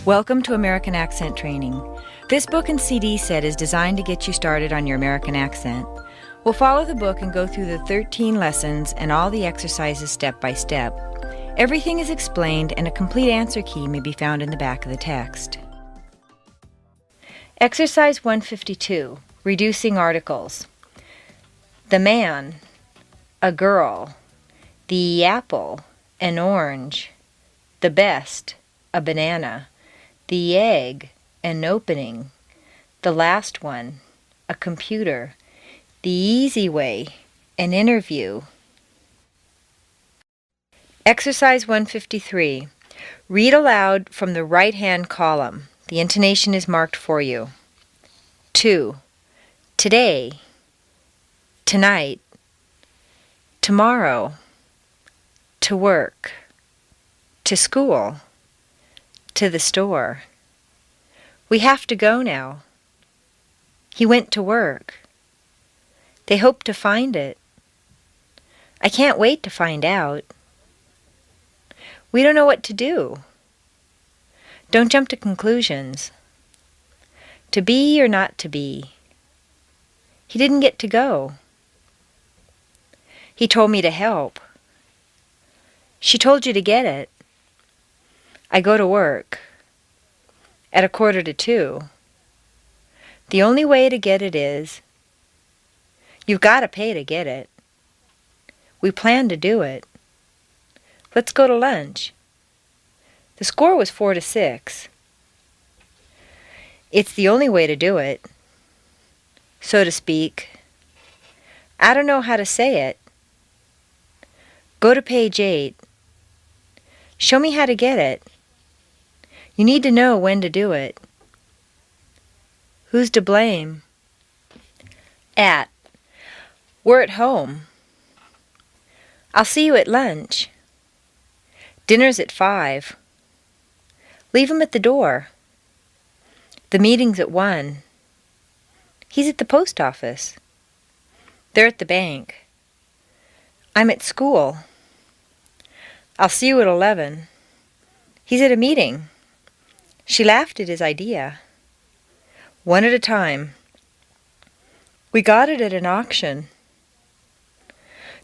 Welcome to American Accent Training. This book and CD set is designed to get you started on your American accent. We'll follow the book and go through the 13 lessons and all the exercises step by step. Everything is explained and a complete answer key may be found in the back of the text. Exercise 152, Reducing Articles. The man, a girl, the apple, an orange, the best, a banana, the egg, an opening, the last one, a computer, the easy way, an interview. Exercise 153. Read aloud from the right-hand column. The intonation is marked for you. 2. Today, tonight, tomorrow, to work, to school, to the store. We have to go now. He went to work. They hope to find it. I can't wait to find out. We don't know what to do. Don't jump to conclusions. To be or not to be. He didn't get to go. He told me to help. She told you to get it. I go to work. At 1:45. The only way to get it is, you've got to pay to get it. We plan to do it. Let's go to lunch. The score was 4-6. It's the only way to do it, so to speak. I don't know how to say it. Go to page 8. Show me how to get it. You need to know when to do it. Who's to blame? At. We're at home. I'll see you at lunch. Dinner's at 5. Leave him at the door. The meeting's at 1. He's at the post office. They're at the bank. I'm at school. I'll see you at 11. He's at a meeting. She laughed at his idea. One at a time. We got it at an auction.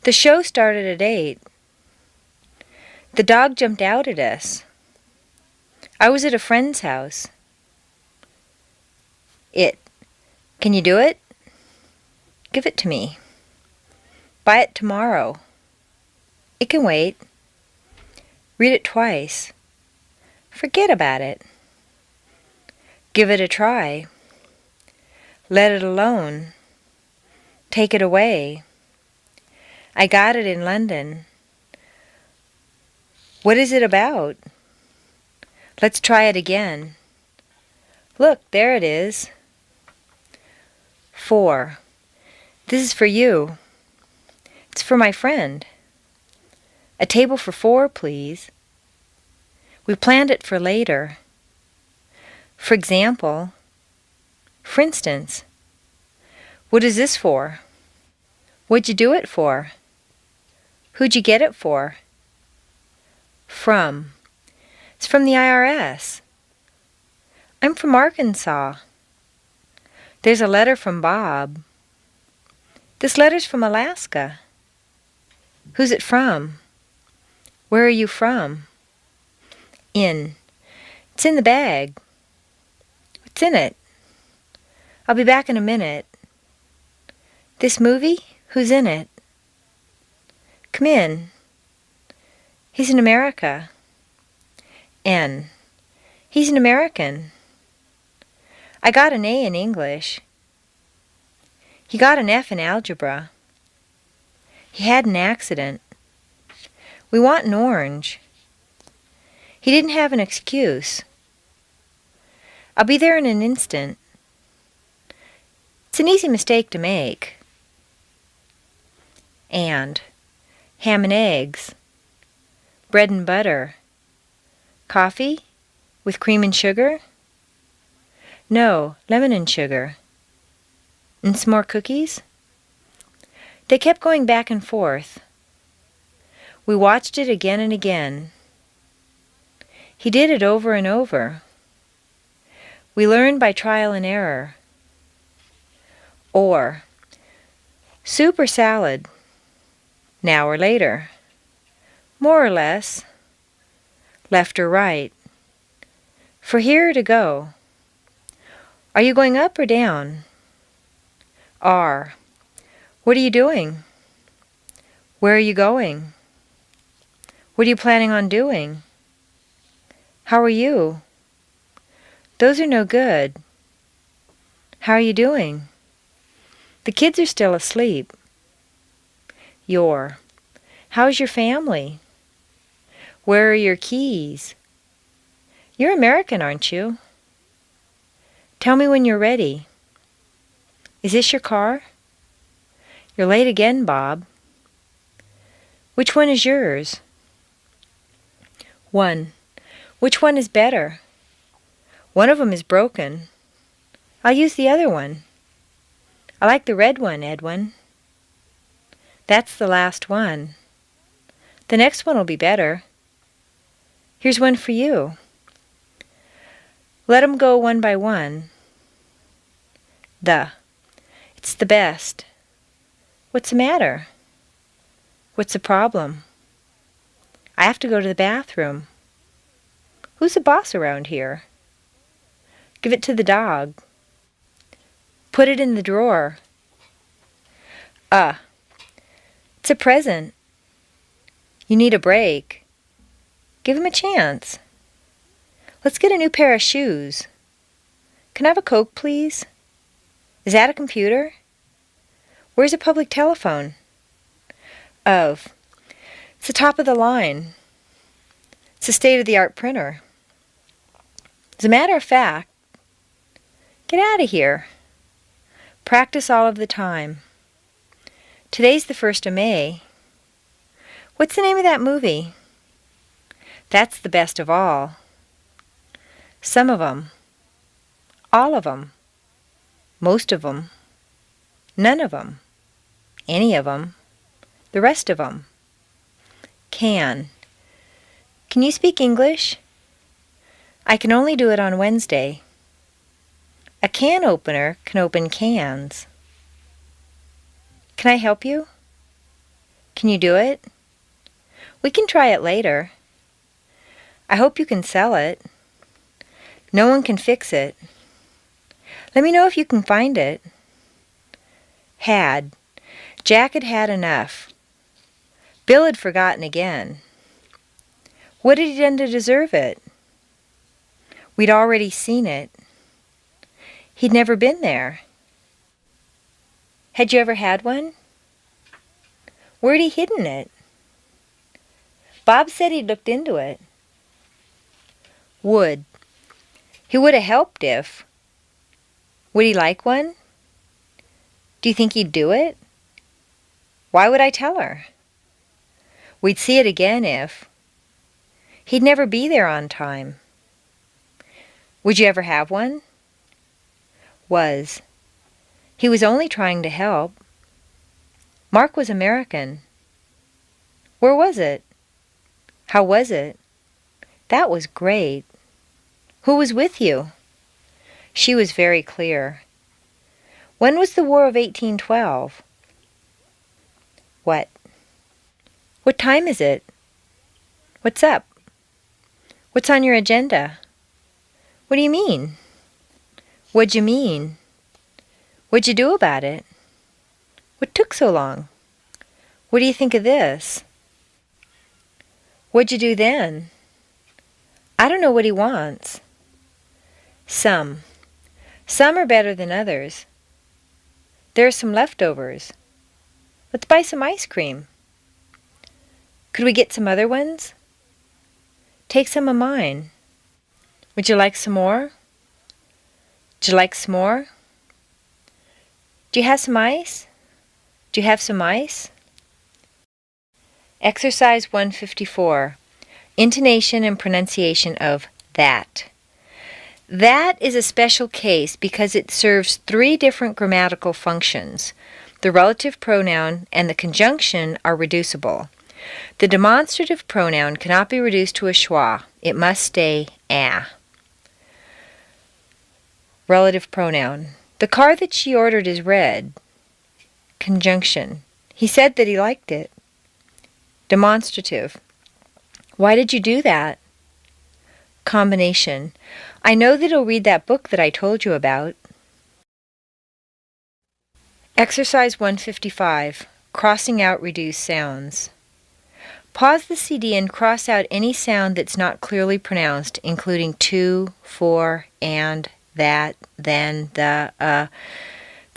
The show started at 8. The dog jumped out at us. I was at a friend's house. It. Can you do it? Give it to me. Buy it tomorrow. It can wait. Read it twice. Forget about it. Give it a try. Let it alone. Take it away. I got it in London. What is it about? Let's try it again. Look, there it is. 4. This is for you. It's for my friend. A table for 4, please. We planned it for later. For example, for instance, what is this for? What'd you do it for? Who'd you get it for? From. It's from the IRS. I'm from Arkansas. There's a letter from Bob. This letter's from Alaska. Who's it from? Where are you from? In. It's in the bag. What's in it? I'll be back in a minute. This movie? Who's in it? Come in. He's in America. N. He's an American. I got an A in English. He got an F in algebra. He had an accident. We want an orange. He didn't have an excuse. I'll be there in an instant. It's an easy mistake to make. And ham and eggs, bread and butter, coffee with cream and sugar? No, lemon and sugar. And some more cookies? They kept going back and forth. We watched it again and again. He did it over and over. We learn by trial and error. Or, soup or salad? Now or later? More or less? Left or right? For here or to go? Are you going up or down? Are. What are you doing? Where are you going? What are you planning on doing? How are you? Those are no good. How are you doing? The kids are still asleep. Your. How's your family? Where are your keys? You're American, aren't you? Tell me when you're ready. Is this your car? You're late again, Bob. Which one is yours? One. Which one is better? One of 'em is broken. I'll use the other one. I like the red one, Edwin. That's the last one. The next one will be better. Here's one for you. Let 'em go one by one. It's the best. What's the matter? What's the problem? I have to go to the bathroom. Who's the boss around here? Give it to the dog. Put it in the drawer. It's a present. You need a break. Give him a chance. Let's get a new pair of shoes. Can I have a Coke, please? Is that a computer? Where's a public telephone? It's the top of the line. It's a state-of-the-art printer. As a matter of fact, get out of here. Practice all of the time. Today's the 1st of May. What's the name of that movie? That's the best of all. Some of 'em. All of 'em. Most of 'em. None of 'em. Any of 'em. The rest of 'em. Can. Can you speak English? I can only do it on Wednesday. A can opener can open cans. Can I help you? Can you do it? We can try it later. I hope you can sell it. No one can fix it. Let me know if you can find it. Had. Jack had had enough. Bill had forgotten again. What had he done to deserve it? We'd already seen it. He'd never been there. Had you ever had one? Where'd he hidden it? Bob said he'd looked into it. Would. He would have helped if. Would he like one? Do you think he'd do it? Why would I tell her? We'd see it again if. He'd never be there on time. Would you ever have one? Was. He was only trying to help. Mark was American. Where was it? How was it? That was great. Who was with you? She was very clear. When was the War of 1812? What? What time is it? What's up? What's on your agenda? What do you mean? What'd you mean? What'd you do about it? What took so long? What do you think of this? What'd you do then? I don't know what he wants. Some. Some are better than others. There are some leftovers. Let's buy some ice cream. Could we get some other ones? Take some of mine. Would you like some more? Would you like some more? Do you have some ice? Do you have some ice? Exercise 154. Intonation and pronunciation of that. That is a special case because it serves 3 different grammatical functions. The relative pronoun and the conjunction are reducible. The demonstrative pronoun cannot be reduced to a schwa. It must stay a. Relative pronoun. The car that she ordered is red. Conjunction. He said that he liked it. Demonstrative. Why did you do that? Combination. I know that he'll read that book that I told you about. Exercise 155. Crossing out reduced sounds. Pause the CD and cross out any sound that's not clearly pronounced, including to, for, and, that, then, the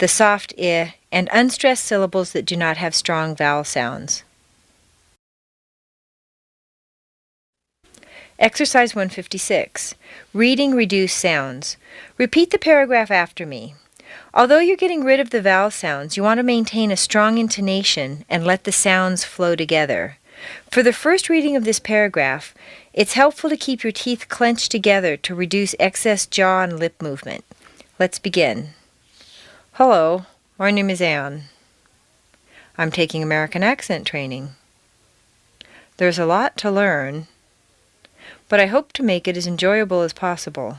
soft I, and unstressed syllables that do not have strong vowel sounds. Exercise 156. Reading reduced sounds. Repeat the paragraph after me. Although you're getting rid of the vowel sounds, you want to maintain a strong intonation and let the sounds flow together. For the first reading of this paragraph, it's helpful to keep your teeth clenched together to reduce excess jaw and lip movement. Let's begin. Hello, my name is Anne. I'm taking American accent training. There's a lot to learn, but I hope to make it as enjoyable as possible.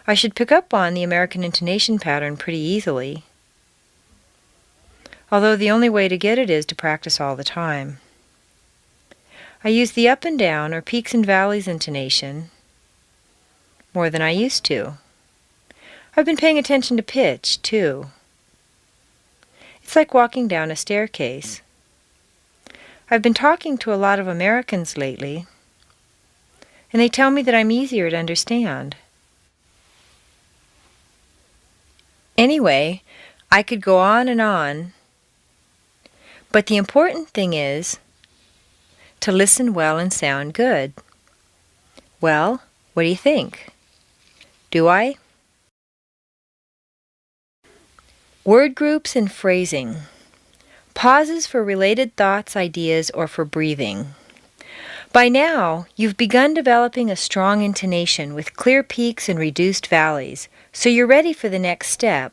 I should pick up on the American intonation pattern pretty easily, although the only way to get it is to practice all the time. I use the up and down or peaks and valleys intonation more than I used to. I've been paying attention to pitch, too. It's like walking down a staircase. I've been talking to a lot of Americans lately, and they tell me that I'm easier to understand. Anyway, I could go on, but the important thing is to listen well and sound good. Well, what do you think? Do I? Word groups and phrasing. Pauses for related thoughts, ideas, or for breathing. By now, you've begun developing a strong intonation with clear peaks and reduced valleys, so you're ready for the next step.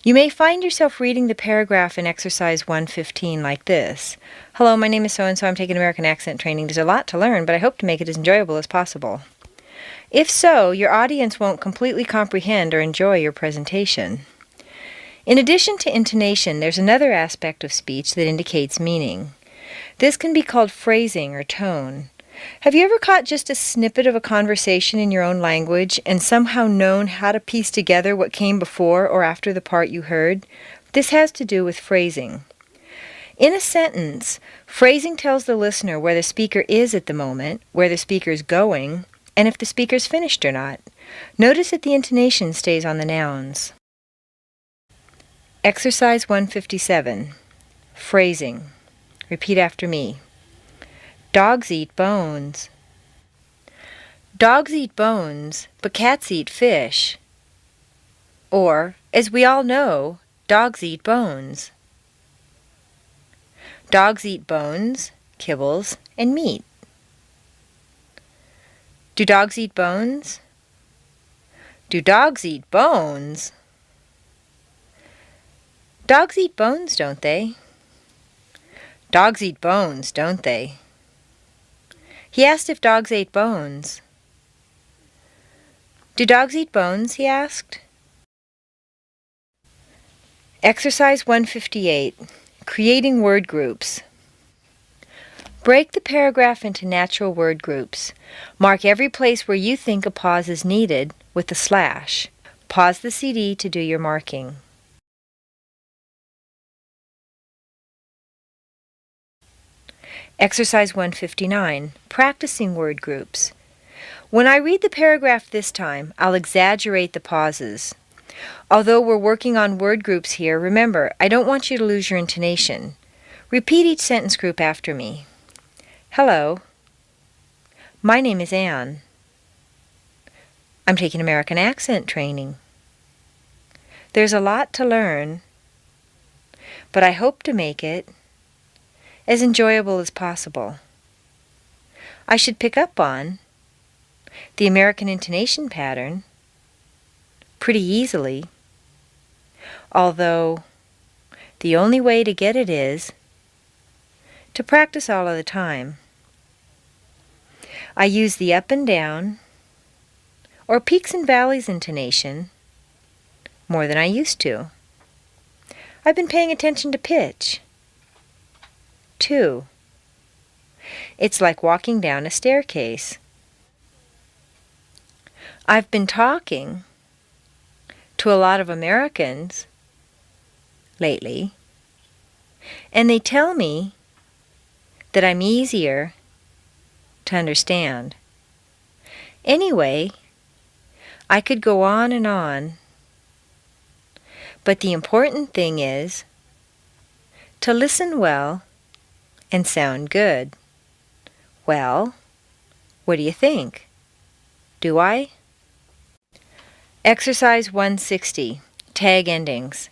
You may find yourself reading the paragraph in exercise 115 like this. Hello, my name is so-and-so. I'm taking American accent training. There's a lot to learn, but I hope to make it as enjoyable as possible. If so, your audience won't completely comprehend or enjoy your presentation. In addition to intonation, there's another aspect of speech that indicates meaning. This can be called phrasing or tone. Have you ever caught just a snippet of a conversation in your own language and somehow known how to piece together what came before or after the part you heard? This has to do with phrasing. In a sentence, phrasing tells the listener where the speaker is at the moment, where the speaker is going, and if the speaker's finished or not. Notice that the intonation stays on the nouns. Exercise 157. Phrasing. Repeat after me. Dogs eat bones. Dogs eat bones, but cats eat fish. Or, as we all know, dogs eat bones. Dogs eat bones, kibbles, and meat. Do dogs eat bones? Do dogs eat bones? Dogs eat bones, don't they? Dogs eat bones, don't they? He asked if dogs ate bones. Do dogs eat bones? He asked. Exercise 158. Creating word groups. Break the paragraph into natural word groups. Mark every place where you think a pause is needed with a slash. Pause the CD to do your marking. Exercise 159. Practicing word groups. When I read the paragraph this time, I'll exaggerate the pauses. Although we're working on word groups here, remember, I don't want you to lose your intonation. Repeat each sentence group after me. Hello. My name is Anne. I'm taking American accent training. There's a lot to learn, but I hope to make it as enjoyable as possible. I should pick up on the American intonation pattern pretty easily, although the only way to get it is to practice all of the time. I use the up and down or peaks and valleys intonation more than I used to. I've been paying attention to pitch. 2. It's like walking down a staircase. I've been talking to a lot of Americans lately, and they tell me that I'm easier to understand. Anyway, I could go on, but the important thing is to listen well and sound good. Well, what do you think? Do I? Exercise 160, tag endings.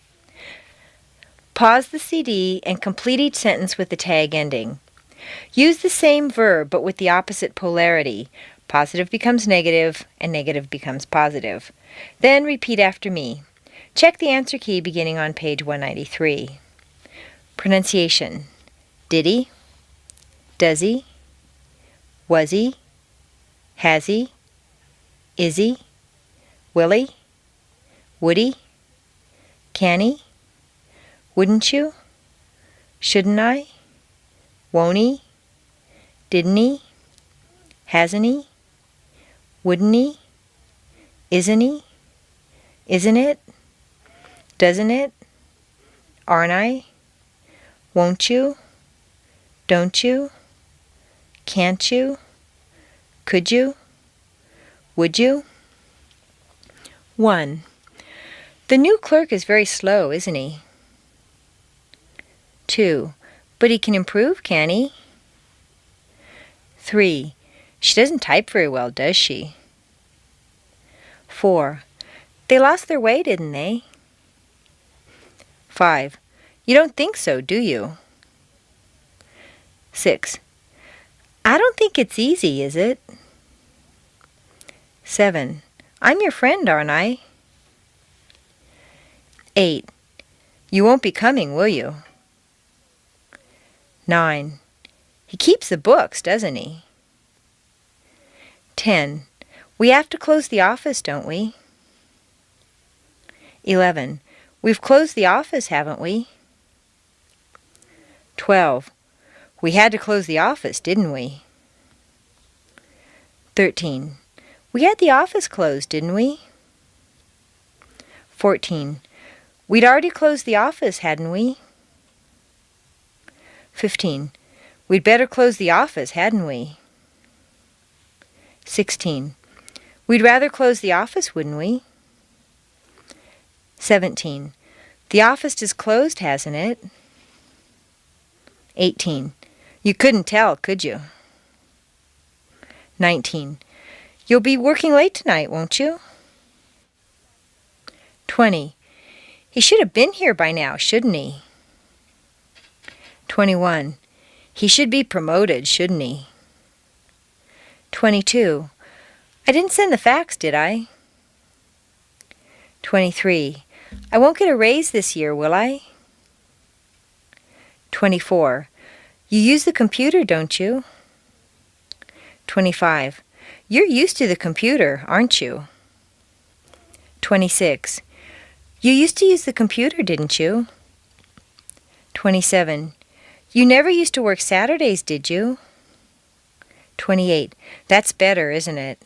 Pause the CD and complete each sentence with the tag ending. Use the same verb but with the opposite polarity. Positive becomes negative and negative becomes positive. Then repeat after me. Check the answer key beginning on page 193. Pronunciation. Did he? Does he? Was he? Has he? Is he? Will he? Would he? Can he? Wouldn't you? Shouldn't I? Won't he? Didn't he? Hasn't he? Wouldn't he? Isn't he? Isn't it? Doesn't it? Aren't I? Won't you? Don't you? Can't you? Could you? Would you? 1. The new clerk is very slow, isn't he? 2. But he can improve, can he? 3. She doesn't type very well, does she? 4. They lost their way, didn't they? 5. You don't think so, do you? 6. I don't think it's easy, is it? 7. I'm your friend, aren't I? 8. You won't be coming, will you? 9. He keeps the books, doesn't he? 10. We have to close the office, don't we? 11. We've closed the office, haven't we? 12. We had to close the office, didn't we? 13. We had the office closed, didn't we? 14. We'd already closed the office, hadn't we? 15. We'd better close the office, hadn't we? 16. We'd rather close the office, wouldn't we? 17. The office is closed, hasn't it? 18. You couldn't tell, could you? 19. You'll be working late tonight, won't you? 20. He should have been here by now, shouldn't he? 21. He should be promoted, shouldn't he? 22. I didn't send the fax, did I? 23. I won't get a raise this year, will I? 24. You use the computer, don't you? 25. You're used to the computer, aren't you? 26. You used to use the computer, didn't you? 27. You never used to work Saturdays, did you? 28. That's better, isn't it?